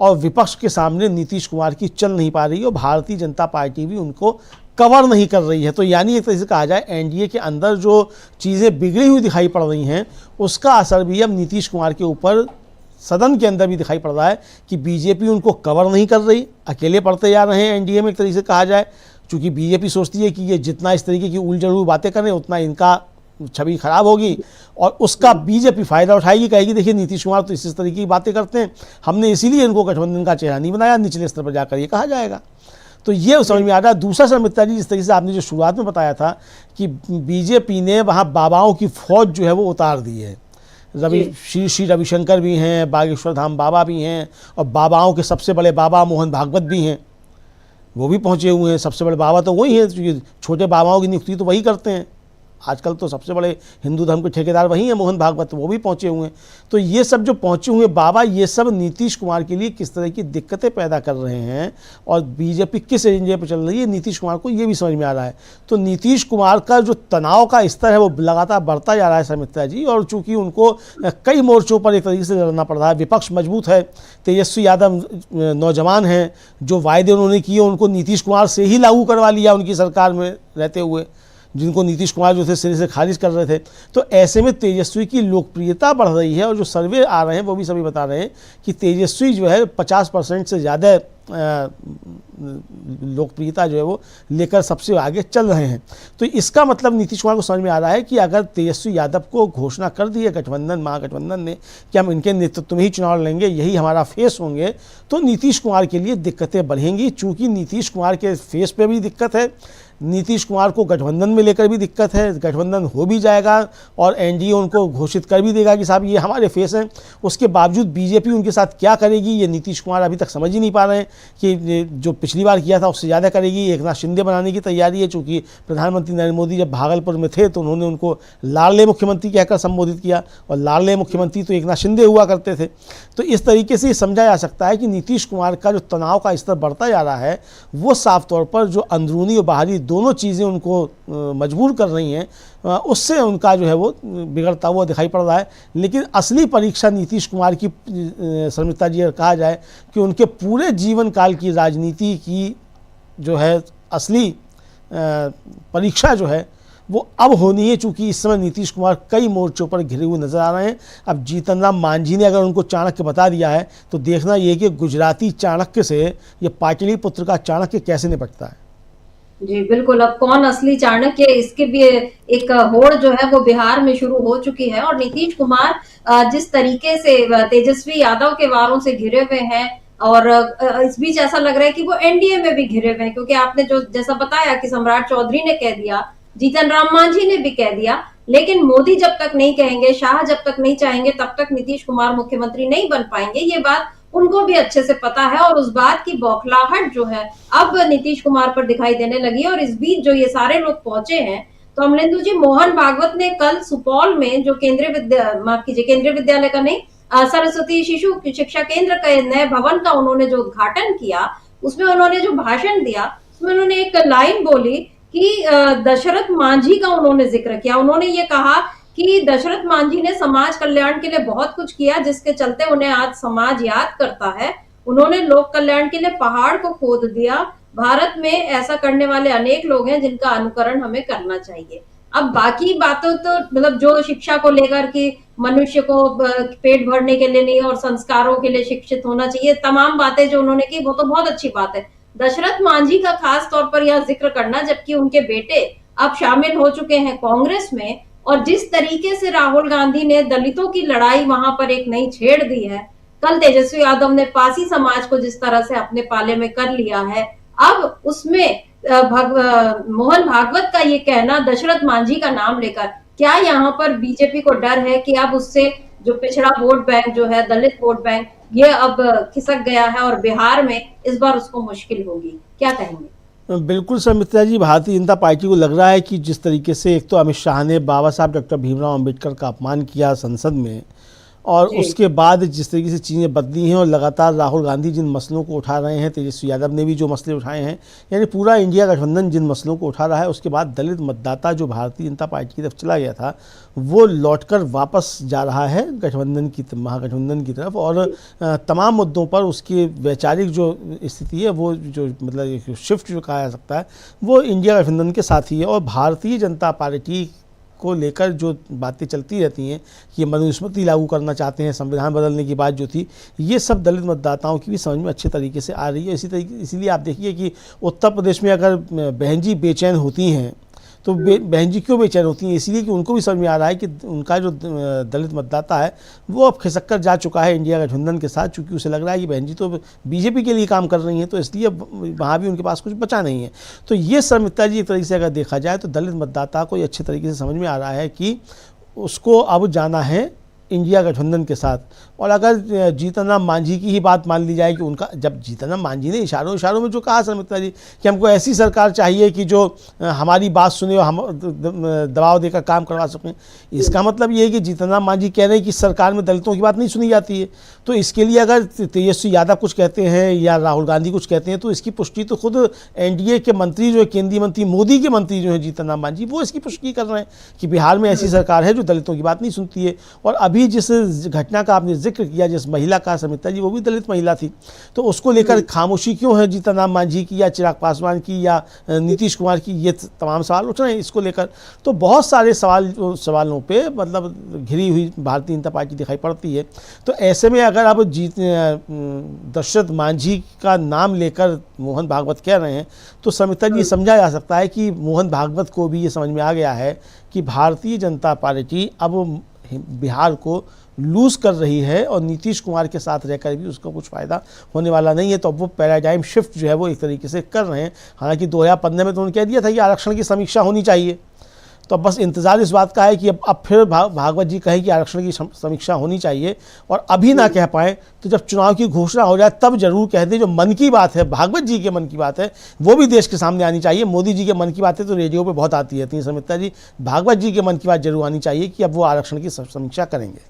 और विपक्ष के सामने नीतीश कुमार की चल नहीं पा रही और भारतीय जनता पार्टी भी उनको कवर नहीं कर रही है। तो यानी एक तरह से कहा जाए एनडीए के अंदर जो चीज़ें बिगड़ी हुई दिखाई पड़ रही हैं उसका असर भी अब नीतीश कुमार के ऊपर सदन के अंदर भी दिखाई पड़ रहा है कि बीजेपी उनको कवर नहीं कर रही, अकेले पड़ते जा रहे हैं एनडीए में एक तरीके से कहा जाए। चूँकि बीजेपी सोचती है कि ये जितना इस तरीके की उलझुल बातें करें उतना इनका छवि खराब होगी और उसका बीजेपी फ़ायदा उठाएगी, कहेगी देखिए नीतीश कुमार तो इस तरीके की बातें करते हैं, हमने इसीलिए इनको गठबंधन का चेहरा नहीं बनाया, निचले स्तर पर जाकर ये कहा जाएगा। तो ये समझ में आ रहा है। दूसरा सर मित्रा जी, जिस तरीके से आपने जो शुरुआत में बताया था कि बीजेपी ने वहाँ बाबाओं की फौज जो है वो उतार दी है। श्री रविशंकर भी हैं, बागेश्वर धाम बाबा भी हैं और बाबाओं के सबसे बड़े बाबा मोहन भागवत भी हैं, वो भी पहुँचे हुए हैं। सबसे बड़े बाबा तो वही हैं, छोटे बाबाओं की नियुक्ति तो वही करते हैं। आजकल तो सबसे बड़े हिंदू धर्म के ठेकेदार वही हैं मोहन भागवत, वो भी पहुँचे हुए हैं। तो ये सब जो पहुँचे हुए बाबा, ये सब नीतीश कुमार के लिए किस तरह की दिक्कतें पैदा कर रहे हैं और बीजेपी किस एजेंडे पर चल रही है, नीतीश कुमार को ये भी समझ में आ रहा है। तो नीतीश कुमार का जो तनाव का स्तर है वो लगातार बढ़ता जा रहा है समित्रा जी। और चूँकि उनको कई मोर्चों पर एक तरीके से लड़ना पड़ रहा है, विपक्ष मजबूत है, तेजस्वी यादव नौजवान हैं, जो वायदे उन्होंने किए उनको नीतीश कुमार से ही लागू करवा लिया उनकी सरकार में रहते हुए, जिनको नीतीश कुमार जो थे सिरे से खारिज कर रहे थे। तो ऐसे में तेजस्वी की लोकप्रियता बढ़ रही है और जो सर्वे आ रहे हैं वो भी सभी बता रहे हैं कि तेजस्वी जो है 50% से ज़्यादा लोकप्रियता जो है वो लेकर सबसे आगे चल रहे हैं। तो इसका मतलब नीतीश कुमार को समझ में आ रहा है कि अगर तेजस्वी यादव को घोषणा कर दी है गठबंधन महागठबंधन ने कि हम इनके नेतृत्व में ही चुनाव लड़ेंगे, यही हमारा फेस होंगे, तो नीतीश कुमार के लिए दिक्कतें बढ़ेंगी। चूँकि नीतीश कुमार के फेस पे भी दिक्कत है, नीतीश कुमार को गठबंधन में लेकर भी दिक्कत है, गठबंधन हो भी जाएगा और एनडीए उनको घोषित कर भी देगा कि साहब ये हमारे फेस हैं, उसके बावजूद बीजेपी उनके साथ क्या करेगी ये नीतीश कुमार अभी तक समझ ही नहीं पा रहे हैं कि जो पिछली बार किया था उससे ज़्यादा करेगी। एकनाथ शिंदे बनाने की तैयारी है, चूँकि प्रधानमंत्री नरेंद्र मोदी जब भागलपुर में थे तो उन्होंने उनको लाडले मुख्यमंत्री कहकर संबोधित किया और लाडले मुख्यमंत्री तो एकनाथ शिंदे हुआ करते थे। तो इस तरीके से समझा जा सकता है कि नीतीश कुमार का जो तनाव का स्तर बढ़ता जा रहा है वो साफ तौर पर जो अंदरूनी और बाहरी दोनों चीज़ें उनको मजबूर कर रही हैं, उससे उनका जो है वो बिगड़ता हुआ दिखाई पड़ रहा है। लेकिन असली परीक्षा नीतीश कुमार की समिता जी अगर कहा जाए कि उनके पूरे जीवन काल की राजनीति की जो है असली परीक्षा जो है वो अब होनी है। चूँकि इस समय नीतीश कुमार कई मोर्चों पर घिरे हुए नजर आ रहे हैं। अब जीतन राम मांझी ने अगर उनको चाणक्य बता दिया है तो देखना ये कि गुजराती चाणक्य से ये पाटलिपुत्र का चाणक्य कैसे निपटता है। जी बिल्कुल, अब कौन असली चाणक्य, इसके भी एक होड़ जो है वो बिहार में शुरू हो चुकी है। और नीतीश कुमार जिस तरीके से तेजस्वी यादव के वारों से घिरे हुए हैं और इस बीच ऐसा लग रहा है कि वो एनडीए में भी घिरे हुए हैं, क्योंकि आपने जो जैसा बताया कि सम्राट चौधरी ने कह दिया, जीतन राम मांझी ने भी कह दिया, लेकिन मोदी जब तक नहीं कहेंगे, शाह जब तक नहीं चाहेंगे, तब तक नीतीश कुमार मुख्यमंत्री नहीं बन पाएंगे। ये बात उनको भी अच्छे से पता है और उस बात की बौखलाहट जो है अब नीतीश कुमार पर दिखाई देने लगी है। और इस बीच जो ये सारे लोग पहुंचे हैं, तो अमलेंदु जी, मोहन भागवत ने कल सुपौल में जो केंद्रीय विद्यालय का नहीं, सरस्वती शिशु शिक्षा केंद्र के नए भवन का उन्होंने जो उद्घाटन किया, उसमें उन्होंने जो भाषण दिया, उसमें उन्होंने एक लाइन बोली कि दशरथ मांझी का उन्होंने जिक्र किया। उन्होंने ये कहा कि दशरथ मांझी ने समाज कल्याण के लिए बहुत कुछ किया, जिसके चलते उन्हें आज समाज याद करता है। उन्होंने लोक कल्याण के लिए पहाड़ को खोद दिया। भारत में ऐसा करने वाले अनेक लोग हैं जिनका अनुकरण हमें करना चाहिए। अब बाकी बातों तो मतलब जो शिक्षा को लेकर कि मनुष्य को पेट भरने के लिए नहीं और संस्कारों के लिए शिक्षित होना चाहिए, तमाम बातें जो उन्होंने की वो तो बहुत अच्छी बात है। दशरथ मांझी का खास तौर पर यह जिक्र करना, जबकि उनके बेटे अब शामिल हो चुके हैं कांग्रेस में, और जिस तरीके से राहुल गांधी ने दलितों की लड़ाई वहां पर एक नई छेड़ दी है, कल तेजस्वी यादव ने पासी समाज को जिस तरह से अपने पाले में कर लिया है, अब उसमें मोहन भागवत का ये कहना दशरथ मांझी का नाम लेकर, क्या यहाँ पर बीजेपी को डर है कि अब उससे जो पिछड़ा वोट बैंक जो है, दलित वोट बैंक, ये अब खिसक गया है और बिहार में इस बार उसको मुश्किल होगी? क्या कहेंगे? बिल्कुल सर मित्रा जी, भारतीय जनता पार्टी को लग रहा है कि जिस तरीके से एक तो अमित शाह ने बाबा साहब डॉक्टर भीमराव अंबेडकर का अपमान किया संसद में, और उसके बाद जिस तरीके से चीज़ें बदली हैं और लगातार राहुल गांधी जिन मसलों को उठा रहे हैं, तेजस्वी यादव ने भी जो मसले उठाए हैं, यानी पूरा इंडिया गठबंधन जिन मसलों को उठा रहा है, उसके बाद दलित मतदाता जो भारतीय जनता पार्टी की तरफ चला गया था, वो लौटकर वापस जा रहा है महागठबंधन की तरफ। और तमाम मुद्दों पर उसकी वैचारिक जो स्थिति है, वो जो मतलब एक शिफ्ट जो कहा जा सकता है, वो इंडिया गठबंधन के साथ ही है। और भारतीय जनता पार्टी को लेकर जो बातें चलती रहती हैं कि मनुस्मृति लागू करना चाहते हैं, संविधान बदलने की बात जो थी, ये सब दलित मतदाताओं की भी समझ में अच्छे तरीके से आ रही है। इसीलिए आप देखिए कि उत्तर प्रदेश में अगर बहन जी बेचैन होती हैं, तो बहन जी क्यों बेचैन होती हैं? इसलिए कि उनको भी समझ में आ रहा है कि उनका जो दलित मतदाता है वो अब खिसक कर जा चुका है इंडिया गठबंधन के साथ, चूँकि उसे लग रहा है कि बहन जी तो बीजेपी के लिए काम कर रही हैं, तो इसलिए वहाँ भी उनके पास कुछ बचा नहीं है। तो ये सर मित्रा जी, एक तरीके से अगर देखा जाए तो दलित मतदाता को ये अच्छे तरीके से समझ में आ रहा है कि उसको अब जाना है इंडिया गठबंधन के साथ। और अगर जीतन राम मांझी की ही बात मान ली जाए कि उनका, जब जीतन राम मांझी ने इशारों में जो कहा सर मित्रा जी कि हमको ऐसी सरकार चाहिए कि जो हमारी बात सुने और हम दबाव देकर काम करवा सकें, इसका मतलब ये है कि जीतन राम मांझी कह रहे हैं कि सरकार में दलितों की बात नहीं सुनी जाती है। तो इसके लिए अगर तेजस्वी यादव कुछ कहते हैं या राहुल गांधी कुछ कहते हैं, तो इसकी पुष्टि तो खुद एनडीए के मंत्री जो है, केंद्रीय मंत्री, मोदी के मंत्री जो है जीतन राम मांझी, वो इसकी पुष्टि कर रहे हैं कि बिहार में ऐसी सरकार है जो दलितों की बात नहीं सुनती है। और अभी जिस घटना का आपने जिक्र किया, जिस महिला का समिता जी, वो भी दलित महिला थी, तो उसको लेकर खामोशी क्यों है जीतन राम मांझी की या चिराग पासवान की या नीतीश कुमार की, ये तमाम सवाल उठ रहे हैं इसको लेकर। तो बहुत सारे सवालों पे मतलब घिरी हुई भारतीय जनता पार्टी दिखाई पड़ती है। तो ऐसे में अगर अब दशरथ मांझी का नाम लेकर मोहन भागवत कह रहे हैं, तो समिता जी समझा जा सकता है कि मोहन भागवत को भी ये समझ में आ गया है कि भारतीय जनता पार्टी अब बिहार को लूज़ कर रही है और नीतीश कुमार के साथ रहकर भी उसका कुछ फ़ायदा होने वाला नहीं है। तो अब वो पैराडाइम शिफ्ट जो है वो एक तरीके से कर रहे हैं। हालांकि 2015 में तो उन्होंने कह दिया था कि आरक्षण की समीक्षा होनी चाहिए, तो अब बस इंतज़ार इस बात का है कि अब फिर भागवत जी कहें कि आरक्षण की समीक्षा होनी चाहिए, और अभी ना कह पाएँ तो जब चुनाव की घोषणा हो जाए तब जरूर कह दें। जो मन की बात है, भागवत जी के मन की बात है, वो भी देश के सामने आनी चाहिए। मोदी जी के मन की बातें तो रेडियो पे बहुत आती रहती हैं समिता जी, भागवत जी के मन की बात जरूर आनी चाहिए कि अब वो आरक्षण की समीक्षा करेंगे।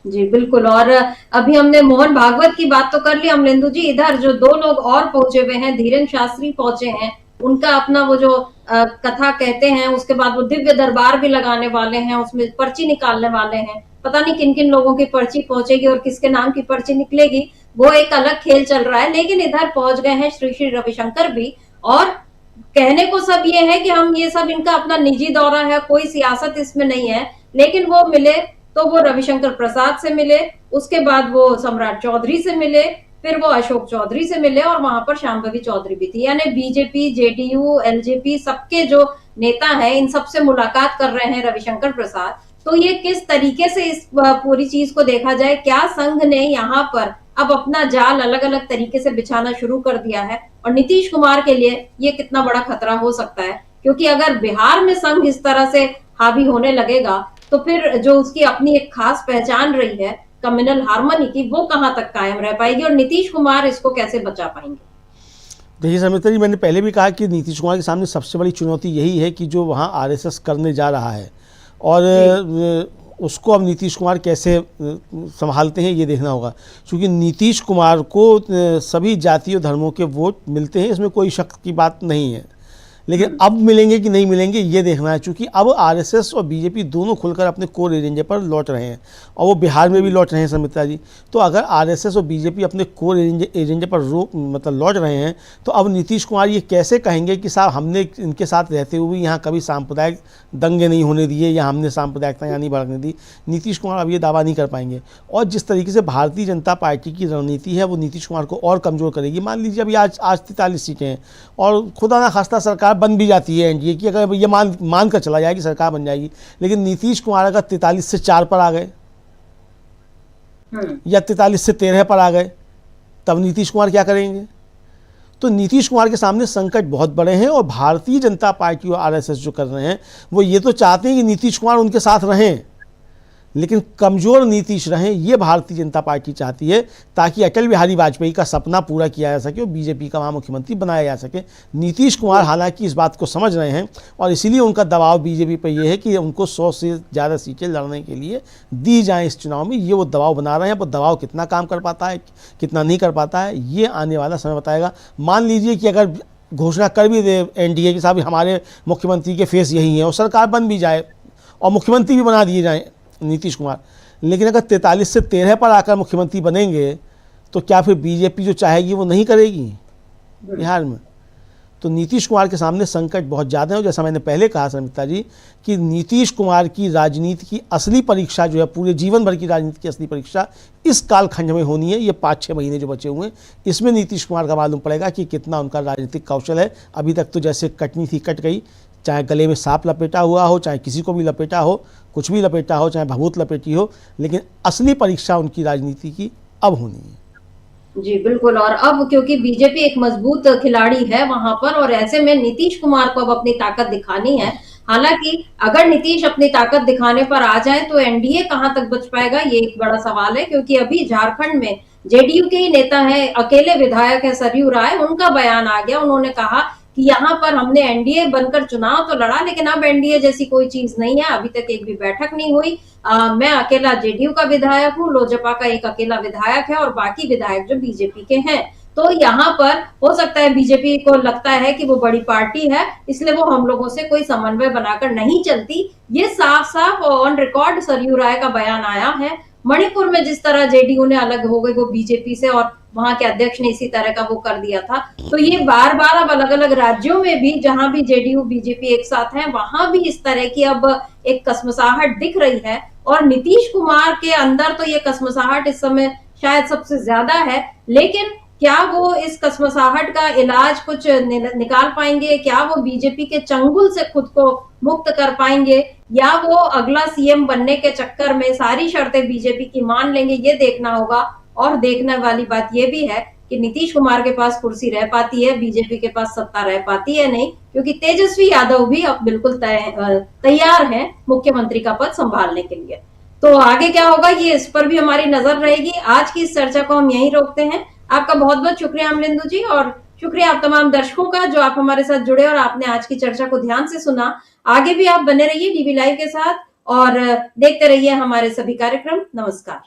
जी बिल्कुल। और अभी हमने मोहन भागवत की बात तो कर ली अमलेंदु जी, इधर जो दो लोग और पहुंचे हुए हैं, धीरेन शास्त्री पहुंचे हैं, उनका अपना वो जो कथा कहते हैं, उसके बाद वो दिव्य दरबार भी लगाने वाले हैं, उसमें पर्ची निकालने वाले हैं। पता नहीं किन किन लोगों की पर्ची पहुंचेगी और किसके नाम की पर्ची निकलेगी, वो एक अलग खेल चल रहा है। लेकिन इधर पहुंच गए हैं श्री श्री रविशंकर भी, और कहने को सब ये है कि हम ये सब इनका अपना निजी दौरा है, कोई सियासत इसमें नहीं है। लेकिन वो मिले तो वो रविशंकर प्रसाद से मिले, उसके बाद वो सम्राट चौधरी से मिले, फिर वो अशोक चौधरी से मिले, और वहां पर शांभवी चौधरी भी थी। यानी बीजेपी, जेडीयू, एलजेपी सबके जो नेता हैं, इन सबसे मुलाकात कर रहे हैं रविशंकर प्रसाद। तो ये किस तरीके से इस पूरी चीज को देखा जाए, क्या संघ ने यहाँ पर अब अपना जाल अलग अलग तरीके से बिछाना शुरू कर दिया है, और नीतीश कुमार के लिए ये कितना बड़ा खतरा हो सकता है? क्योंकि अगर बिहार में संघ इस तरह से हावी होने लगेगा तो फिर जो उसकी अपनी एक खास पहचान रही है कम्युनल हार्मनी की, वो कहां तक कायम रह पाएगी और नीतीश कुमार इसको कैसे बचा पाएंगे? देखिए समिता जी, मैंने पहले भी कहा कि नीतीश कुमार के सामने सबसे बड़ी चुनौती यही है कि जो वहाँ आरएसएस करने जा रहा है और उसको अब नीतीश कुमार कैसे संभालते हैं ये देखना होगा, क्योंकि नीतीश कुमार को सभी जातीय धर्मों के वोट मिलते हैं, इसमें कोई शक की बात नहीं है, लेकिन अब मिलेंगे कि नहीं मिलेंगे ये देखना है, क्योंकि अब आरएसएस और बीजेपी दोनों खुलकर अपने कोर एजेंडे पर लौट रहे हैं और वो बिहार में भी लौट रहे हैं समिता जी। तो अगर आरएसएस और बीजेपी अपने कोर एजेंडे पर लौट रहे हैं तो अब नीतीश कुमार ये कैसे कहेंगे कि साहब हमने इनके साथ रहते हुए यहाँ कभी सांप्रदायिक दंगे नहीं होने दिए या हमने सांप्रदायिकता यहाँ नहीं भड़कने दी। नीतीश कुमार अब ये दावा नहीं कर पाएंगे और जिस तरीके से भारतीय जनता पार्टी की रणनीति है वो नीतीश कुमार को और कमज़ोर करेगी। मान लीजिए अभी आज 43 सीटें हैं और खुदा ना खास्ता सरकार बन भी जाती है एनडीए की, अगर ये मान कर चला जाएगी सरकार बन जाएगी, लेकिन नीतीश कुमार अगर 43 से 4 पर आ गए या 43 से 13 पर आ गए तब नीतीश कुमार क्या करेंगे? तो नीतीश कुमार के सामने संकट बहुत बड़े हैं और भारतीय जनता पार्टी और आरएसएस जो कर रहे हैं वो ये तो चाहते हैं कि नीतीश कुमार उनके साथ रहें, लेकिन कमज़ोर नीतीश रहें ये भारतीय जनता पार्टी चाहती है, ताकि अटल बिहारी वाजपेयी का सपना पूरा किया जा सके और बीजेपी का वहाँ मुख्यमंत्री बनाया जा सके। नीतीश कुमार हालांकि इस बात को समझ रहे हैं और इसीलिए उनका दबाव बीजेपी पर यह है कि उनको 100 से ज़्यादा सीटें लड़ने के लिए दी जाएँ इस चुनाव में, ये वो दबाव बना रहे हैं। वो दबाव कितना काम कर पाता है कितना नहीं कर पाता है ये आने वाला समय बताएगा। मान लीजिए कि अगर घोषणा कर भी दे एनडीए कि साहब हमारे मुख्यमंत्री के फेस यही हैं और सरकार बन भी जाए और मुख्यमंत्री भी बना दिए जाएँ नीतीश कुमार, लेकिन अगर 43 से 13 पर आकर मुख्यमंत्री बनेंगे तो क्या फिर बीजेपी जो चाहेगी वो नहीं करेगी बिहार में? तो नीतीश कुमार के सामने संकट बहुत ज़्यादा है। और जैसा मैंने पहले कहा समिता जी कि नीतीश कुमार की राजनीति की असली परीक्षा जो है, पूरे जीवन भर की राजनीति की असली परीक्षा इस कालखंड में होनी है। ये 5-6 महीने जो बचे हुए हैं इसमें नीतीश कुमार का मालूम पड़ेगा कि कितना उनका राजनीतिक कौशल है। अभी तक तो जैसे कटनी थी कट गई, चाहे गले में सांप लपेटा हुआ हो, चाहे किसी को भी लपेटा हो, कुछ भी लपेटा हो, चाहे भभूत लपेटी हो, लेकिन असली परीक्षा उनकी राजनीति की अब होनी है। जी बिल्कुल। और अब क्योंकि बीजेपी एक मजबूत खिलाड़ी है वहां पर और ऐसे में नीतीश कुमार को अब अपनी ताकत दिखानी है। हालांकि अगर नीतीश अपनी ताकत दिखाने पर आ जाए तो एनडीए कहां तक बच पाएगा ये एक बड़ा सवाल है, क्योंकि अभी झारखंड में जेडीयू के ही नेता है, अकेले विधायक है सरयू राय, उनका बयान आ गया। उन्होंने कहा कि यहाँ पर हमने एनडीए बनकर चुनाव तो लड़ा लेकिन अब एनडीए जैसी कोई चीज नहीं है, अभी तक एक भी बैठक नहीं हुई। मैं अकेला जेडीयू का विधायक हूँ, लोजपा का एक अकेला विधायक है और बाकी विधायक जो बीजेपी के हैं। तो यहाँ पर हो सकता है बीजेपी को लगता है कि वो बड़ी पार्टी है इसलिए वो हम लोगों से कोई समन्वय बनाकर नहीं चलती। ये साफ साफ ऑन रिकॉर्ड सरयू राय का बयान आया है। मणिपुर में जिस तरह जेडीयू ने अलग हो गई वो बीजेपी से और वहां के अध्यक्ष ने इसी तरह का वो कर दिया था। तो ये बार बार अब अलग अलग राज्यों में भी जहां भी जेडीयू बीजेपी एक साथ हैं वहां भी इस तरह की अब एक कसमसाहट दिख रही है। और नीतीश कुमार के अंदर तो ये कसमसाहट इस समय शायद सबसे ज्यादा है, लेकिन क्या वो इस कसमसाहट का इलाज कुछ निकाल पाएंगे? क्या वो बीजेपी के चंगुल से खुद को मुक्त कर पाएंगे या वो अगला सीएम बनने के चक्कर में सारी शर्तें बीजेपी की मान लेंगे? ये देखना होगा। और देखने वाली बात ये भी है कि नीतीश कुमार के पास कुर्सी रह पाती है, बीजेपी के पास सत्ता रह पाती है नहीं, क्योंकि तेजस्वी यादव भी अब बिल्कुल तैयार है मुख्यमंत्री का पद संभालने के लिए। तो आगे क्या होगा ये इस पर भी हमारी नजर रहेगी। आज की इस चर्चा को हम यहीं रोकते हैं। आपका बहुत बहुत शुक्रिया अमलिंदु जी और शुक्रिया आप तमाम दर्शकों का जो आप हमारे साथ जुड़े और आपने आज की चर्चा को ध्यान से सुना। आगे भी आप बने रहिए डीवी लाइव के साथ और देखते रहिए हमारे सभी कार्यक्रम। नमस्कार।